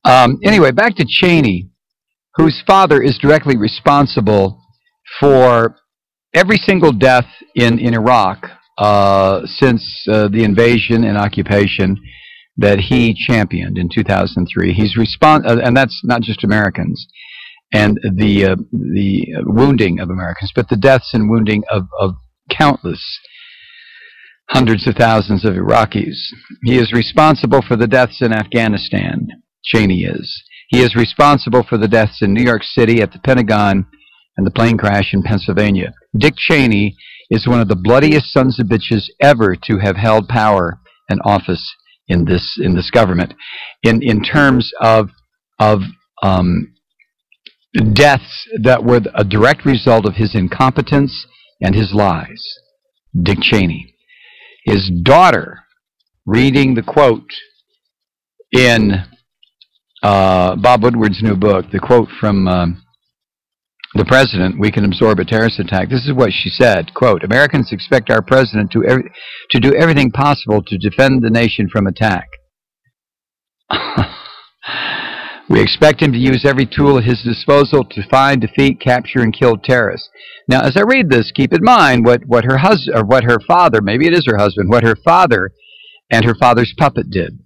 Anyway, back to Cheney, whose father is directly responsible for every single death in Iraq since the invasion and occupation that he championed in 2003. He's and that's not just Americans and the wounding of Americans, but the deaths and wounding of countless hundreds of thousands of Iraqis. He is responsible for the deaths in Afghanistan. Cheney is. He is responsible for the deaths in New York City, at the Pentagon, and the plane crash in Pennsylvania. Dick Cheney is one of the bloodiest sons of bitches ever to have held power and office in this government. In terms of deaths that were a direct result of his incompetence and his lies. Dick Cheney. His daughter reading the quote in Bob Woodward's new book, the quote from the president, "We can absorb a terrorist attack." This is what she said, quote, "Americans expect our president to do everything possible to defend the nation from attack. We expect him to use every tool at his disposal to find, defeat, capture, and kill terrorists." Now, as I read this, keep in mind what her husband, or what her father, maybe it is her husband, what her father and her father's puppet did.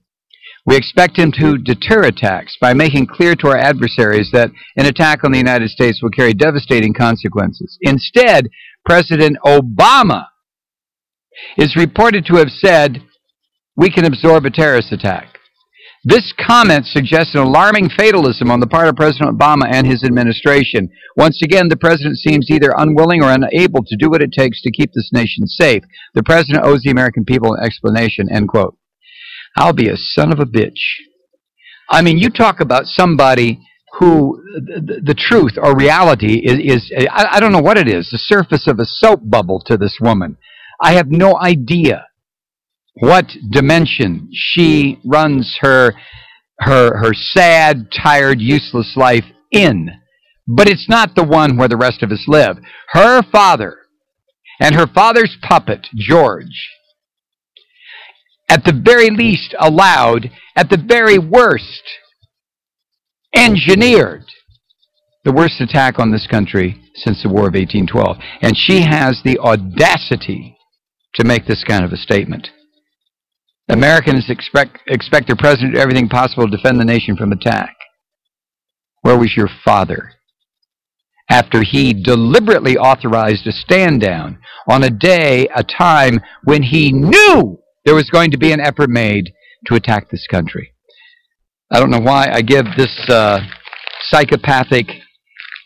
We expect him to deter attacks by making clear to our adversaries that an attack on the United States will carry devastating consequences. Instead, President Obama is reported to have said, "We can absorb a terrorist attack." This comment suggests an alarming fatalism on the part of President Obama and his administration. Once again, the president seems either unwilling or unable to do what it takes to keep this nation safe. The president owes the American people an explanation, end quote. I'll be a son of a bitch. I mean, you talk about somebody who the truth or reality is I don't know what it is, the surface of a soap bubble to this woman. I have no idea what dimension she runs her sad, tired, useless life in. But it's not the one where the rest of us live. Her father and her father's puppet, George, at the very least allowed, at the very worst, engineered the worst attack on this country since the War of 1812. And she has the audacity to make this kind of a statement. Americans expect their president to do everything possible to defend the nation from attack. Where was your father? After he deliberately authorized a stand down on a day, a time when he knew there was going to be an effort made to attack this country. I don't know why I give this psychopathic,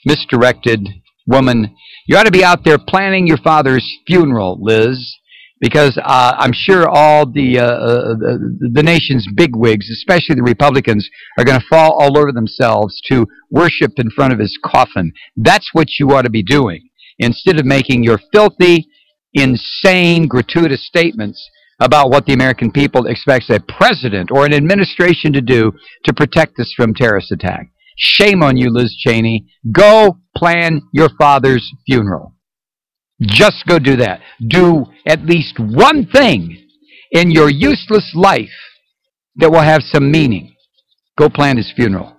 misdirected woman, you ought to be out there planning your father's funeral, Liz, because I'm sure all the nation's bigwigs, especially the Republicans, are going to fall all over themselves to worship in front of his coffin. That's what you ought to be doing, instead of making your filthy, insane, gratuitous statements about what the American people expects a president or an administration to do to protect us from terrorist attack. Shame on you, Liz Cheney. Go plan your father's funeral. Just go do that. Do at least one thing in your useless life that will have some meaning. Go plan his funeral.